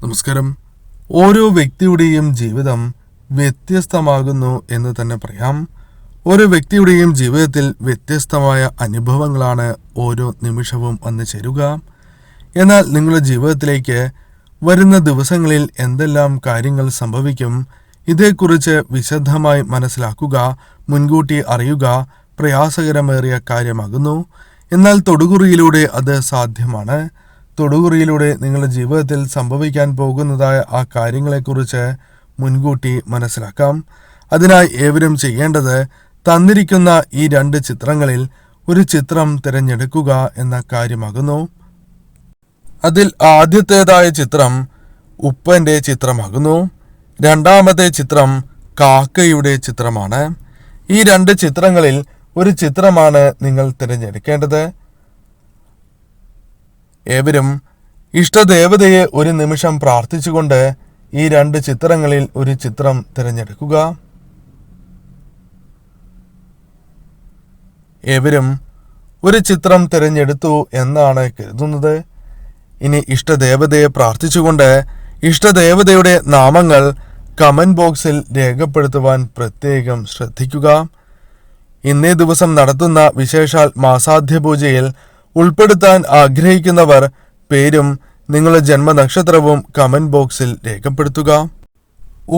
നമസ്കാരം. ഓരോ വ്യക്തിയുടെയും ജീവിതം വ്യത്യസ്തമാകുന്നു എന്ന് തന്നെ പറയാം. ഓരോ വ്യക്തിയുടെയും ജീവിതത്തിൽ വ്യത്യസ്തമായ അനുഭവങ്ങളാണ് ഓരോ നിമിഷവും വന്നു ചേരുക. എന്നാൽ നിങ്ങളുടെ ജീവിതത്തിലേക്ക് വരുന്ന ദിവസങ്ങളിൽ എന്തെല്ലാം കാര്യങ്ങൾ സംഭവിക്കും, ഇതേക്കുറിച്ച് വിശദമായി മനസ്സിലാക്കുക, മുൻകൂട്ടി അറിയുക പ്രയാസകരമേറിയ കാര്യമാകുന്നു. എന്നാൽ തൊടുകുറിയിലൂടെ അത് സാധ്യമാണ്. തൊടുകുറിയിലൂടെ നിങ്ങളുടെ ജീവിതത്തിൽ സംഭവിക്കാൻ പോകുന്നതായ ആ കാര്യങ്ങളെക്കുറിച്ച് മുൻകൂട്ടി മനസ്സിലാക്കാം. അതിനായി ഏവരും ചെയ്യേണ്ടത് തന്നിരിക്കുന്ന ഈ 2 ചിത്രങ്ങളിൽ ഒരു ചിത്രം തിരഞ്ഞെടുക്കുക എന്ന കാര്യമാകുന്നു. അതിൽ ആദ്യത്തേതായ ചിത്രം ഉപ്പന്റെ ചിത്രമാകുന്നു. രണ്ടാമത്തെ ചിത്രം കാക്കയുടെ ചിത്രമാണ്. ഈ 2 ചിത്രങ്ങളിൽ ഒരു ചിത്രമാണ് നിങ്ങൾ തിരഞ്ഞെടുക്കേണ്ടത്. ഏവരും ഇഷ്ടദേവതയെ ഒരു നിമിഷം പ്രാർത്ഥിച്ചുകൊണ്ട് ഈ 2 ചിത്രങ്ങളിൽ ഒരു ചിത്രം തിരഞ്ഞെടുക്കുക. ഏവരും ഒരു ചിത്രം തിരഞ്ഞെടുത്തു എന്നാണ് കരുതുന്നത്. ഇനി ഇഷ്ടദേവതയെ പ്രാർത്ഥിച്ചുകൊണ്ട് ഇഷ്ടദേവതയുടെ നാമങ്ങൾ കമന്റ് ബോക്സിൽ രേഖപ്പെടുത്തുവാൻ പ്രത്യേകം ശ്രദ്ധിക്കുക. ഇന്നേ ദിവസം നടത്തുന്ന വിശേഷാൽ മാസാധ്യ പൂജയിൽ ഉൾപ്പെടുത്താൻ ആഗ്രഹിക്കുന്നവർ പേരും നിങ്ങളുടെ ജന്മനക്ഷത്രവും കമന്റ് ബോക്സിൽ രേഖപ്പെടുത്തുക.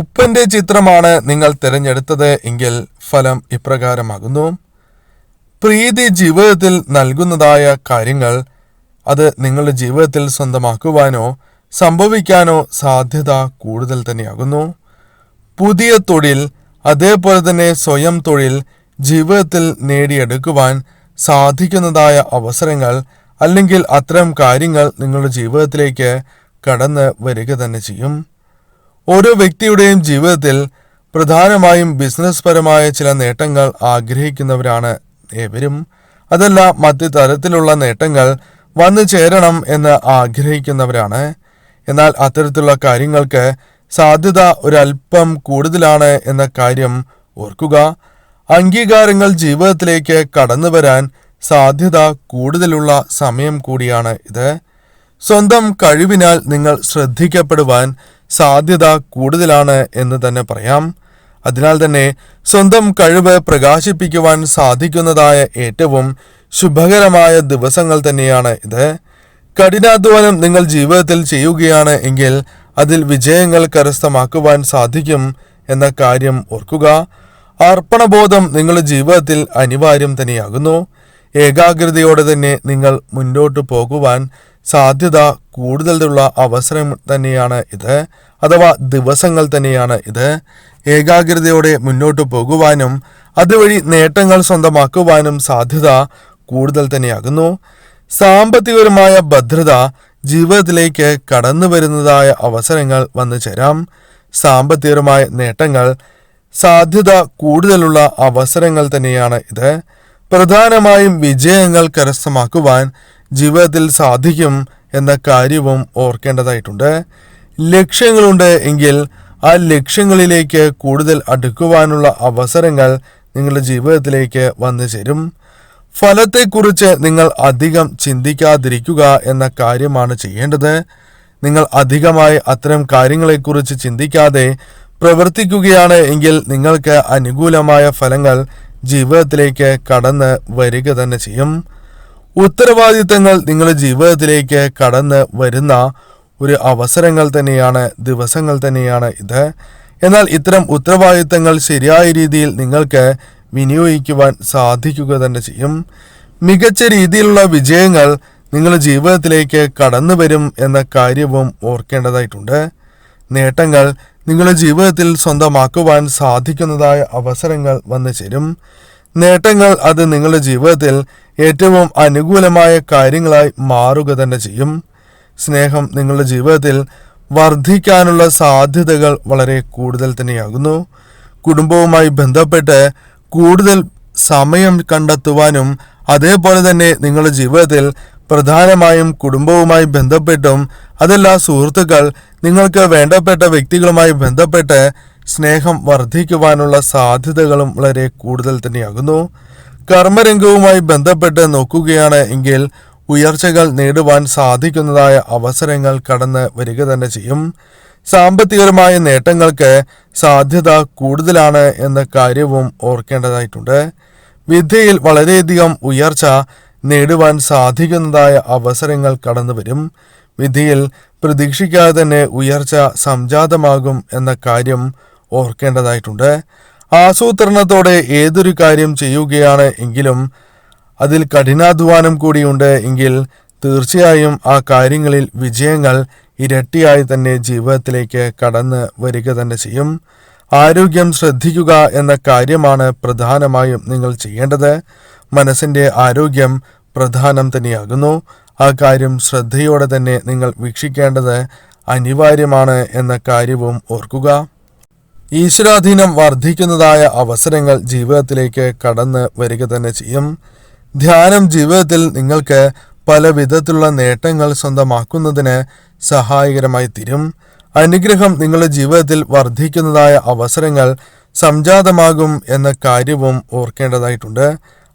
ഉപ്പന്റെ ചിത്രമാണ് നിങ്ങൾ തിരഞ്ഞെടുത്തത് എങ്കിൽ ഫലം ഇപ്രകാരമാകുന്നു. പ്രീതി ജീവിതത്തിൽ നൽകുന്നതായ കാര്യങ്ങൾ അത് നിങ്ങളുടെ ജീവിതത്തിൽ സ്വന്തമാക്കുവാനോ സംഭവിക്കാനോ സാധ്യത കൂടുതൽ തന്നെയാകുന്നു. പുതിയ തൊഴിൽ, അതേപോലെ തന്നെ സ്വയം തൊഴിൽ ജീവിതത്തിൽ നേടിയെടുക്കുവാൻ സാധിക്കുന്നതായ അവസരങ്ങൾ അല്ലെങ്കിൽ അത്തരം കാര്യങ്ങൾ നിങ്ങളുടെ ജീവിതത്തിലേക്ക് കടന്ന് വരിക തന്നെ ചെയ്യും. ഓരോ വ്യക്തിയുടെയും ജീവിതത്തിൽ പ്രധാനമായും ബിസിനസ് പരമായ ചില നേട്ടങ്ങൾ ആഗ്രഹിക്കുന്നവരാണ് ഏവരും. അതല്ല, മറ്റു തരത്തിലുള്ള നേട്ടങ്ങൾ വന്നു ചേരണം എന്ന് ആഗ്രഹിക്കുന്നവരാണ്. എന്നാൽ അത്തരത്തിലുള്ള കാര്യങ്ങൾക്ക് സാധ്യത ഒരല്പം കൂടുതലാണ് എന്ന കാര്യം ഓർക്കുക. അംഗീകാരങ്ങൾ ജീവിതത്തിലേക്ക് കടന്നു വരാൻ സാധ്യത കൂടുതലുള്ള സമയം കൂടിയാണ് ഇത്. സ്വന്തം കഴിവിനാൽ നിങ്ങൾ ശ്രദ്ധിക്കപ്പെടുവാൻ സാധ്യത കൂടുതലാണ് എന്ന് തന്നെ പറയാം. അതിനാൽ തന്നെ സ്വന്തം കഴിവ് പ്രകാശിപ്പിക്കുവാൻ സാധിക്കുന്നതായ ഏറ്റവും ശുഭകരമായ ദിവസങ്ങൾ തന്നെയാണ് ഇത്. കഠിനാധ്വാനം നിങ്ങൾ ജീവിതത്തിൽ ചെയ്യുകയാണ് എങ്കിൽ അതിൽ വിജയങ്ങൾ കരസ്ഥമാക്കുവാൻ സാധിക്കും എന്ന കാര്യം ഓർക്കുക. അർപ്പണബോധം നിങ്ങളുടെ ജീവിതത്തിൽ അനിവാര്യം തന്നെയാകുന്നു. ഏകാഗ്രതയോടെ തന്നെ നിങ്ങൾ മുന്നോട്ട് പോകുവാൻ സാധ്യത കൂടുതലുള്ള അവസരം തന്നെയാണ് ഇത്, അഥവാ ദിവസങ്ങൾ തന്നെയാണ് ഇത്. ഏകാഗ്രതയോടെ മുന്നോട്ട് പോകുവാനും അതുവഴി നേട്ടങ്ങൾ സ്വന്തമാക്കുവാനും സാധ്യത കൂടുതൽ തന്നെയാകുന്നു. സാമ്പത്തികപരമായ ഭദ്രത ജീവിതത്തിലേക്ക് കടന്നു വരുന്നതായ അവസരങ്ങൾ വന്നു ചേരാം. സാമ്പത്തികപരമായ നേട്ടങ്ങൾ സാധ്യത കൂടുതലുള്ള അവസരങ്ങൾ തന്നെയാണ് ഇത്. പ്രധാനമായും വിജയങ്ങൾ കരസ്ഥമാക്കുവാൻ ജീവിതത്തിൽ സാധിക്കും എന്ന കാര്യവും ഓർക്കേണ്ടതായിട്ടുണ്ട്. ലക്ഷ്യങ്ങളുണ്ട് എങ്കിൽ ആ ലക്ഷ്യങ്ങളിലേക്ക് കൂടുതൽ അടുക്കുവാനുള്ള അവസരങ്ങൾ നിങ്ങളുടെ ജീവിതത്തിലേക്ക് വന്നു ചേരും. ഫലത്തെക്കുറിച്ച് നിങ്ങൾ അധികം ചിന്തിക്കാതിരിക്കുക എന്ന കാര്യമാണ് ചെയ്യേണ്ടത്. നിങ്ങൾ അധികമായി അത്തരം കാര്യങ്ങളെക്കുറിച്ച് ചിന്തിക്കാതെ പ്രവർത്തിക്കുകയാണ് എങ്കിൽ നിങ്ങൾക്ക് അനുകൂലമായ ഫലങ്ങൾ ജീവിതത്തിലേക്ക് കടന്ന് വരിക തന്നെ ചെയ്യും. ഉത്തരവാദിത്തങ്ങൾ നിങ്ങളുടെ ജീവിതത്തിലേക്ക് കടന്ന് വരുന്ന ഒരു അവസരങ്ങൾ തന്നെയാണ്, ദിവസങ്ങൾ തന്നെയാണ് ഇത്. എന്നാൽ ഇത്തരം ഉത്തരവാദിത്തങ്ങൾ ശരിയായ രീതിയിൽ നിങ്ങൾക്ക് വിനിയോഗിക്കുവാൻ സാധിക്കുക തന്നെ ചെയ്യും. മികച്ച രീതിയിലുള്ള വിജയങ്ങൾ നിങ്ങളുടെ ജീവിതത്തിലേക്ക് കടന്നു വരും എന്ന കാര്യവും ഓർക്കേണ്ടതായിട്ടുണ്ട്. നേട്ടങ്ങൾ നിങ്ങളുടെ ജീവിതത്തിൽ സ്വന്തമാക്കുവാൻ സാധിക്കുന്നതായ അവസരങ്ങൾ വന്നു ചേരും. നേട്ടങ്ങൾ അത് നിങ്ങളുടെ ജീവിതത്തിൽ ഏറ്റവും അനുകൂലമായ കാര്യങ്ങളായി മാറുക തന്നെ ചെയ്യും. സ്നേഹം നിങ്ങളുടെ ജീവിതത്തിൽ വർദ്ധിക്കാനുള്ള സാധ്യതകൾ വളരെ കൂടുതൽ തന്നെയാകുന്നു. കുടുംബവുമായി ബന്ധപ്പെട്ട് കൂടുതൽ സമയം കണ്ടെത്തുവാനും അതേപോലെ തന്നെ നിങ്ങളുടെ ജീവിതത്തിൽ പ്രധാനമായും കുടുംബവുമായി ബന്ധപ്പെട്ടും അതല്ല സുഹൃത്തുക്കൾ, നിങ്ങൾക്ക് വേണ്ടപ്പെട്ട വ്യക്തികളുമായി ബന്ധപ്പെട്ട് സ്നേഹം വർദ്ധിക്കുവാനുള്ള സാധ്യതകളും വളരെ കൂടുതൽ തന്നെയാകുന്നു. കർമ്മരംഗവുമായി ബന്ധപ്പെട്ട് നോക്കുകയാണ് എങ്കിൽ ഉയർച്ചകൾ നേടുവാൻ സാധിക്കുന്നതായ അവസരങ്ങൾ കടന്ന് വരിക തന്നെ ചെയ്യും. സാമ്പത്തികപരമായ നേട്ടങ്ങൾക്ക് സാധ്യത കൂടുതലാണ് എന്ന കാര്യവും ഓർക്കേണ്ടതായിട്ടുണ്ട്. വിദ്യയിൽ വളരെയധികം ഉയർച്ച നേടുവാൻ സാധിക്കുന്നതായ അവസരങ്ങൾ കടന്നു വരും. വിധിയിൽ പ്രതീക്ഷിക്കാതെ തന്നെ ഉയർച്ച സംജാതമാകും എന്ന കാര്യം ഓർക്കേണ്ടതായിട്ടുണ്ട്. ആസൂത്രണത്തോടെ ഏതൊരു കാര്യം ചെയ്യുകയാണ് എങ്കിലും അതിൽ കഠിനാധ്വാനം കൂടിയുണ്ട് എങ്കിൽ തീർച്ചയായും ആ കാര്യങ്ങളിൽ വിജയങ്ങൾ ഇരട്ടിയായി തന്നെ ജീവിതത്തിലേക്ക് കടന്ന് വരിക തന്നെ ചെയ്യും. ആരോഗ്യം ശ്രദ്ധിക്കുക എന്ന കാര്യമാണ് പ്രധാനമായും നിങ്ങൾ ചെയ്യേണ്ടത്. മനസ്സിൻ്റെ ആരോഗ്യം പ്രധാനം തന്നെയാകുന്നു. ആ കാര്യം ശ്രദ്ധയോടെ തന്നെ നിങ്ങൾ വീക്ഷിക്കേണ്ടത് അനിവാര്യമാണ് എന്ന കാര്യവും ഓർക്കുക. ഈശ്വരാധീനം വർദ്ധിക്കുന്നതായ അവസരങ്ങൾ ജീവിതത്തിലേക്ക് കടന്ന് വരിക തന്നെ ചെയ്യും. ധ്യാനം ജീവിതത്തിൽ നിങ്ങൾക്ക് പല വിധത്തിലുള്ള നേട്ടങ്ങൾ സ്വന്തമാക്കുന്നതിന് സഹായകരമായി തീരും. അനുഗ്രഹം നിങ്ങളുടെ ജീവിതത്തിൽ വർദ്ധിക്കുന്നതായ അവസരങ്ങൾ സംജാതമാകും എന്ന കാര്യവും ഓർക്കേണ്ടതായിട്ടുണ്ട്.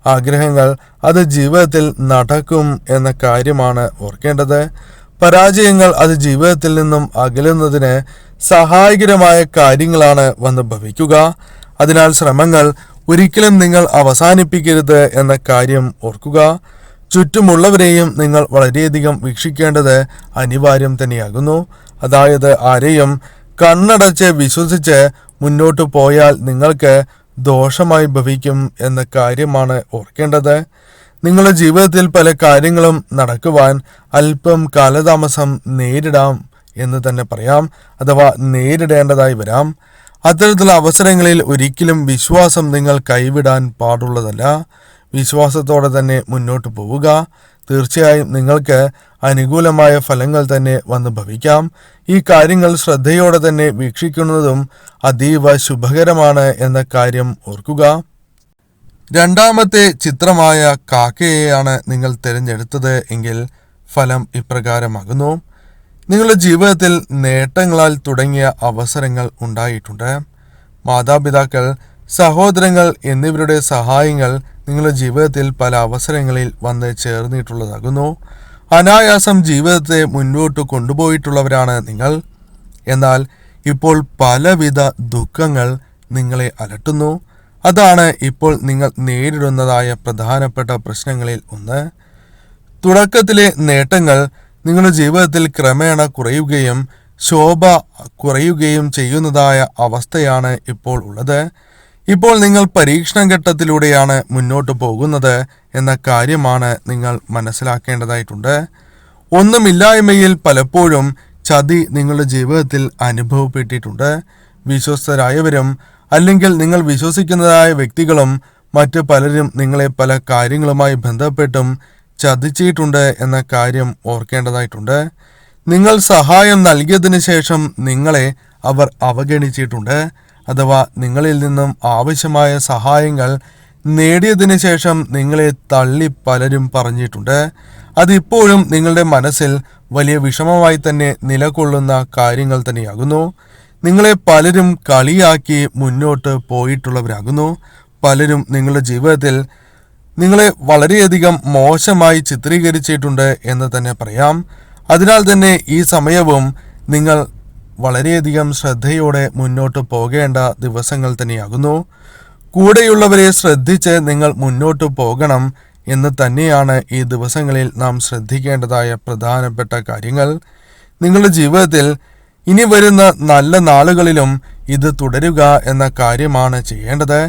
ആഗ്രഹങ്ങൾ അത് ജീവിതത്തിൽ നടക്കും എന്ന കാര്യമാണ് ഓർക്കേണ്ടത്. പരാജയങ്ങൾ അത് ജീവിതത്തിൽ നിന്നും അകലുന്നതിന് സഹായകരമായ കാര്യങ്ങളാണ് വന്ന് ഭവിക്കുക. അതിനാൽ ശ്രമങ്ങൾ ഒരിക്കലും നിങ്ങൾ അവസാനിപ്പിക്കരുത് എന്ന കാര്യം ഓർക്കുക. ചുറ്റുമുള്ളവരെയും നിങ്ങൾ വളരെയധികം വീക്ഷിക്കേണ്ടത് അനിവാര്യം തന്നെയാകുന്നു. അതായത് ആരെയും കണ്ണടച്ച് വിശ്വസിച്ച് മുന്നോട്ട് പോയാൽ നിങ്ങൾക്ക് ദോഷമായി ഭവിക്കും എന്ന കാര്യമാണ് ഓർക്കേണ്ടത്. നിങ്ങളുടെ ജീവിതത്തിൽ പല കാര്യങ്ങളും നടക്കുവാൻ അല്പം കാലതാമസം നേരിടാം എന്ന് തന്നെ പറയാം, അഥവാ നേരിടേണ്ടതായി വരാം. അത്തരത്തിലുള്ള അവസരങ്ങളിൽ ഒരിക്കലും വിശ്വാസം നിങ്ങൾ കൈവിടാൻ പാടുള്ളതല്ല. വിശ്വാസത്തോടെ തന്നെ മുന്നോട്ട് പോവുക. തീർച്ചയായും നിങ്ങൾക്ക് അനുകൂലമായ ഫലങ്ങൾ തന്നെ വന്ന് ഭവിക്കാം. ഈ കാര്യങ്ങൾ ശ്രദ്ധയോടെ തന്നെ വീക്ഷിക്കുന്നതും അതീവ ശുഭകരമാണ് എന്ന കാര്യം ഓർക്കുക. രണ്ടാമത്തെ ചിത്രമായ കാക്കയെയാണ് നിങ്ങൾ തിരഞ്ഞെടുത്തത് എങ്കിൽ ഫലം ഇപ്രകാരമാകുന്നു. നിങ്ങളുടെ ജീവിതത്തിൽ നേട്ടങ്ങളാൽ തുടങ്ങിയ അവസരങ്ങൾ ഉണ്ടായിട്ടുണ്ട്. മാതാപിതാക്കൾ, സഹോദരങ്ങൾ എന്നിവരുടെ സഹായങ്ങൾ നിങ്ങളുടെ ജീവിതത്തിൽ പല അവസരങ്ങളിൽ വന്ന് ചേർന്നിട്ടുള്ളതാകുന്നു. അനായാസം ജീവിതത്തെ മുന്നോട്ട് കൊണ്ടുപോയിട്ടുള്ളവരാണ് നിങ്ങൾ. എന്നാൽ ഇപ്പോൾ പലവിധ ദുഃഖങ്ങൾ നിങ്ങളെ അലട്ടുന്നു. അതാണ് ഇപ്പോൾ നിങ്ങൾ നേരിടുന്നതായ പ്രധാനപ്പെട്ട പ്രശ്നങ്ങളിൽ ഒന്ന്. തുടക്കത്തിലെ നേട്ടങ്ങൾ നിങ്ങളുടെ ജീവിതത്തിൽ ക്രമേണ കുറയുകയും ശോഭ കുറയുകയും ചെയ്യുന്നതായ അവസ്ഥയാണ് ഇപ്പോൾ ഉള്ളത്. ഇപ്പോൾ നിങ്ങൾ പരീക്ഷണ ഘട്ടത്തിലൂടെയാണ് മുന്നോട്ട് പോകുന്നത് എന്ന കാര്യമാണ് നിങ്ങൾ മനസ്സിലാക്കേണ്ടതായിട്ടുണ്ട്. ഒന്നുമില്ലായ്മയിൽ പലപ്പോഴും ചതി നിങ്ങളുടെ ജീവിതത്തിൽ അനുഭവപ്പെട്ടിട്ടുണ്ട്. വിശ്വസ്തരായവരും അല്ലെങ്കിൽ നിങ്ങൾ വിശ്വസിക്കുന്നതായ വ്യക്തികളും മറ്റു പലരും നിങ്ങളെ പല കാര്യങ്ങളുമായി ബന്ധപ്പെട്ടും ചതിച്ചിട്ടുണ്ട് എന്ന കാര്യം ഓർക്കേണ്ടതായിട്ടുണ്ട്. നിങ്ങൾ സഹായം നൽകിയതിനു ശേഷം നിങ്ങളെ അവർ അവഗണിച്ചിട്ടുണ്ട്. അഥവാ നിങ്ങളിൽ നിന്നും ആവശ്യമായ സഹായങ്ങൾ നേടിയതിനു ശേഷം നിങ്ങളെ തള്ളി പലരും പറഞ്ഞിട്ടുണ്ട്. അതിപ്പോഴും നിങ്ങളുടെ മനസ്സിൽ വലിയ വിഷമമായി തന്നെ നിലകൊള്ളുന്ന കാര്യങ്ങൾ തന്നെയാകുന്നു. നിങ്ങളെ പലരും കളിയാക്കി മുന്നോട്ട് പോയിട്ടുള്ളവരാകുന്നു. പലരും നിങ്ങളുടെ ജീവിതത്തിൽ നിങ്ങളെ വളരെയധികം മോശമായി ചിത്രീകരിച്ചിട്ടുണ്ട് എന്ന് തന്നെ പറയാം. അതിനാൽ തന്നെ ഈ സമയവും നിങ്ങൾ വളരെയധികം ശ്രദ്ധയോടെ മുന്നോട്ട് പോകേണ്ട ദിവസങ്ങൾ തന്നെയാകുന്നു. കൂടെയുള്ളവരെ ശ്രദ്ധിച്ച് നിങ്ങൾ മുന്നോട്ട് പോകണം എന്ന് തന്നെയാണ് ഈ ദിവസങ്ങളിൽ നാം ശ്രദ്ധിക്കേണ്ടതായ പ്രധാനപ്പെട്ട കാര്യങ്ങൾ. നിങ്ങളുടെ ജീവിതത്തിൽ ഇനി വരുന്ന നല്ല നാളുകളിലും ഇത് തുടരുക എന്ന കാര്യമാണ് ചെയ്യേണ്ടത്.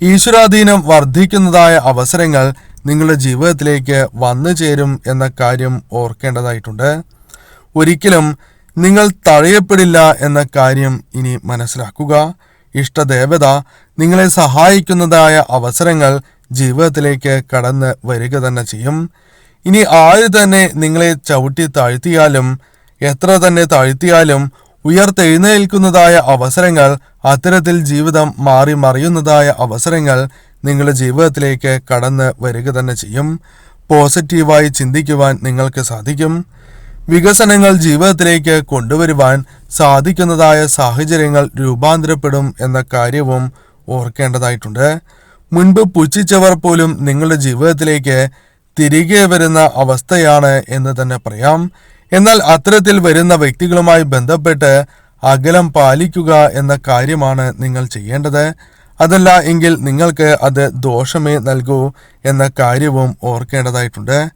ഈശ്വരാധീനം വർദ്ധിക്കുന്നതായ അവസരങ്ങൾ നിങ്ങളുടെ ജീവിതത്തിലേക്ക് വന്നു ചേരും എന്ന കാര്യം ഓർക്കേണ്ടതായിട്ടുണ്ട്. ഒരിക്കലും നിങ്ങൾ തഴയപ്പെടില്ല എന്ന കാര്യം ഇനി മനസ്സിലാക്കുക. ഇഷ്ടദേവത നിങ്ങളെ സഹായിക്കുന്നതായ അവസരങ്ങൾ ജീവിതത്തിലേക്ക് കടന്ന് വരിക തന്നെ ചെയ്യും. ഇനി ആര് തന്നെ നിങ്ങളെ ചവിട്ടി താഴ്ത്തിയാലും എത്ര തന്നെ താഴ്ത്തിയാലും ഉയർത്തെഴുന്നേൽക്കുന്നതായ അവസരങ്ങൾ, അത്തരത്തിൽ ജീവിതം മാറി മറിയുന്നതായ അവസരങ്ങൾ നിങ്ങളുടെ ജീവിതത്തിലേക്ക് കടന്ന് വരിക തന്നെ ചെയ്യും. പോസിറ്റീവായി ചിന്തിക്കുവാൻ നിങ്ങൾക്ക് സാധിക്കും. വികസനങ്ങൾ ജീവിതത്തിലേക്ക് കൊണ്ടുവരുവാൻ സാധിക്കുന്നതായ സാഹചര്യങ്ങൾ രൂപാന്തരപ്പെടും എന്ന കാര്യവും ഓർക്കേണ്ടതായിട്ടുണ്ട്. മുൻപ് പുച്ഛിച്ചവർ പോലും നിങ്ങളുടെ ജീവിതത്തിലേക്ക് തിരികെ വരുന്ന അവസ്ഥയാണ് എന്ന് തന്നെ പറയാം. എന്നാൽ അത്തരത്തിൽ വരുന്ന വ്യക്തികളുമായി ബന്ധപ്പെട്ട് അകലം പാലിക്കുക എന്ന കാര്യമാണ് നിങ്ങൾ ചെയ്യേണ്ടത്. അതല്ല എങ്കിൽ നിങ്ങൾക്ക് അത് ദോഷമേ നൽകൂ എന്ന കാര്യവും ഓർക്കേണ്ടതായിട്ടുണ്ട്.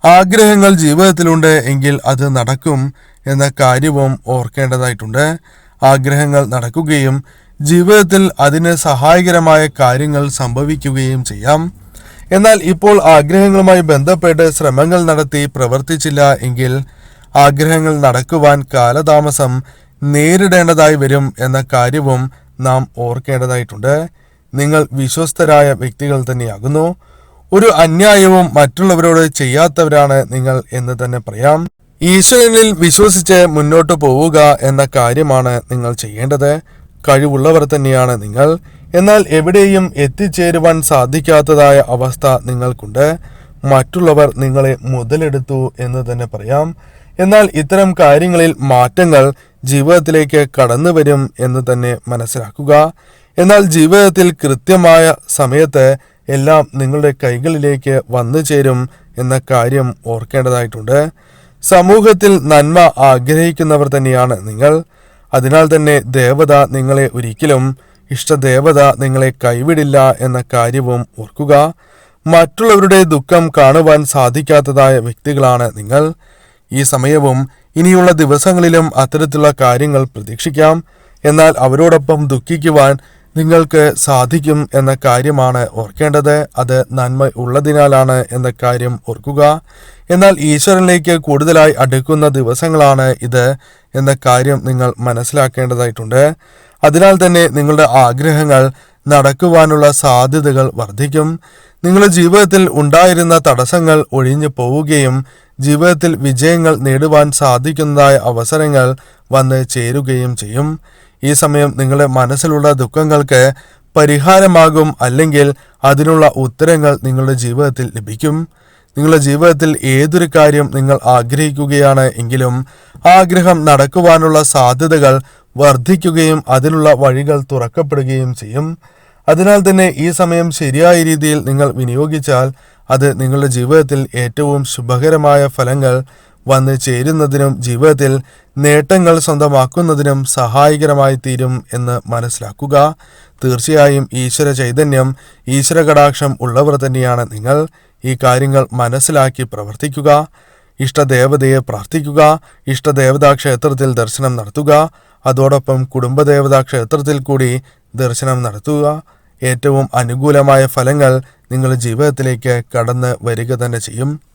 ആഗ്രഹങ്ങൾ ജീവിതത്തിലുണ്ട് എങ്കിൽ അത് നടക്കും എന്ന കാര്യവും ഓർക്കേണ്ടതായിട്ടുണ്ട്. ആഗ്രഹങ്ങൾ നടക്കുകയും ജീവിതത്തിൽ അതിന് സഹായകരമായ കാര്യങ്ങൾ സംഭവിക്കുകയും ചെയ്യാം. എന്നാൽ ഇപ്പോൾ ആഗ്രഹങ്ങളുമായി ബന്ധപ്പെട്ട് ശ്രമങ്ങൾ നടത്തി പ്രവർത്തിച്ചില്ല എങ്കിൽ ആഗ്രഹങ്ങൾ നടക്കുവാൻ കാലതാമസം നേരിടേണ്ടതായി വരും എന്ന കാര്യവും നാം ഓർക്കേണ്ടതായിട്ടുണ്ട്. നിങ്ങൾ വിശ്വസ്തരായ വ്യക്തികൾ തന്നെയാകുന്നു. ഒരു അന്യായവും മറ്റുള്ളവരോട് ചെയ്യാത്തവരാണ് നിങ്ങൾ എന്ന് തന്നെ പറയാം. ഈശ്വരനിൽ വിശ്വസിച്ച് മുന്നോട്ട് പോവുക എന്ന കാര്യമാണ് നിങ്ങൾ ചെയ്യേണ്ടത്. കഴിവുള്ളവർ തന്നെയാണ് നിങ്ങൾ. എന്നാൽ എവിടെയും എത്തിച്ചേരുവാൻ സാധിക്കാത്തതായ അവസ്ഥ നിങ്ങൾക്കുണ്ട്. മറ്റുള്ളവർ നിങ്ങളെ മുതലെടുത്തു എന്ന് തന്നെ പറയാം. എന്നാൽ ഇത്തരം കാര്യങ്ങളിൽ മാറ്റങ്ങൾ ജീവിതത്തിലേക്ക് കടന്നു വരും എന്ന് തന്നെ മനസ്സിലാക്കുക. എന്നാൽ ജീവിതത്തിൽ കൃത്യമായ സമയത്ത് എല്ലാം നിങ്ങളുടെ കൈകളിലേക്ക് വന്നു ചേരും എന്ന കാര്യം ഓർക്കേണ്ടതായിട്ടുണ്ട്. സമൂഹത്തിൽ നന്മ ആഗ്രഹിക്കുന്നവർ തന്നെയാണ് നിങ്ങൾ. അതിനാൽ തന്നെ ദേവത നിങ്ങളെ ഒരിക്കലും ഇഷ്ടദേവത നിങ്ങളെ കൈവിടില്ല എന്ന കാര്യവും ഓർക്കുക. മറ്റുള്ളവരുടെ ദുഃഖം കാണുവാൻ സാധിക്കാത്തതായ വ്യക്തികളാണ് നിങ്ങൾ. ഈ സമയവും ഇനിയുള്ള ദിവസങ്ങളിലും അത്തരത്തിലുള്ള കാര്യങ്ങൾ പ്രതീക്ഷിക്കാം. എന്നാൽ അവരോടൊപ്പം ദുഃഖിക്കുവാൻ നിങ്ങൾക്ക് സാധിക്കും എന്ന കാര്യമാണ് ഓർക്കേണ്ടത്. അത് നന്മ ഉള്ളതിനാലാണ് എന്ന കാര്യം ഓർക്കുക. എന്നാൽ ഈശ്വരനിലേക്ക് കൂടുതലായി അടുക്കുന്ന ദിവസങ്ങളാണ് ഇത് എന്ന കാര്യം നിങ്ങൾ മനസ്സിലാക്കേണ്ടതായിട്ടുണ്ട്. അതിനാൽ തന്നെ നിങ്ങളുടെ ആഗ്രഹങ്ങൾ നടക്കുവാനുള്ള സാധ്യതകൾ വർദ്ധിക്കും. നിങ്ങളുടെ ജീവിതത്തിൽ ഉണ്ടായിരുന്ന തടസ്സങ്ങൾ ഒഴിഞ്ഞു പോവുകയും ജീവിതത്തിൽ വിജയങ്ങൾ നേടുവാൻ സാധിക്കുന്നതായ അവസരങ്ങൾ വന്ന് ചേരുകയും ചെയ്യും. ഈ സമയം നിങ്ങളുടെ മനസ്സിലുള്ള ദുഃഖങ്ങൾക്ക് പരിഹാരമാകും, അല്ലെങ്കിൽ അതിനുള്ള ഉത്തരങ്ങൾ നിങ്ങളുടെ ജീവിതത്തിൽ ലഭിക്കും. നിങ്ങളുടെ ജീവിതത്തിൽ ഏതൊരു കാര്യം നിങ്ങൾ ആഗ്രഹിക്കുകയാണ് എങ്കിലും ആഗ്രഹം നടക്കുവാനുള്ള സാധ്യതകൾ വർദ്ധിക്കുകയും അതിനുള്ള വഴികൾ തുറക്കപ്പെടുകയും ചെയ്യും. അതിനാൽ തന്നെ ഈ സമയം ശരിയായ രീതിയിൽ നിങ്ങൾ വിനിയോഗിച്ചാൽ അത് നിങ്ങളുടെ ജീവിതത്തിൽ ഏറ്റവും ശുഭകരമായ ഫലങ്ങൾ വന്ന് ചേരുന്നതിനും ജീവിതത്തിൽ നേട്ടങ്ങൾ സ്വന്തമാക്കുന്നതിനും സഹായകരമായി തീരും എന്ന് മനസ്സിലാക്കുക. തീർച്ചയായും ഈശ്വര ചൈതന്യം, ഈശ്വര കടാക്ഷം ഉള്ളവർ തന്നെയാണ് നിങ്ങൾ. ഈ കാര്യങ്ങൾ മനസ്സിലാക്കി പ്രവർത്തിക്കുക. ഇഷ്ടദേവതയെ പ്രാർത്ഥിക്കുക. ഇഷ്ടദേവതാ ക്ഷേത്രത്തിൽ ദർശനം നടത്തുക. അതോടൊപ്പം കുടുംബദേവതാ ക്ഷേത്രത്തിൽ കൂടി ദർശനം നടത്തുക. ഏറ്റവും അനുകൂലമായ ഫലങ്ങൾ നിങ്ങളുടെ ജീവിതത്തിലേക്ക് കടന്ന് വരിക തന്നെ ചെയ്യും.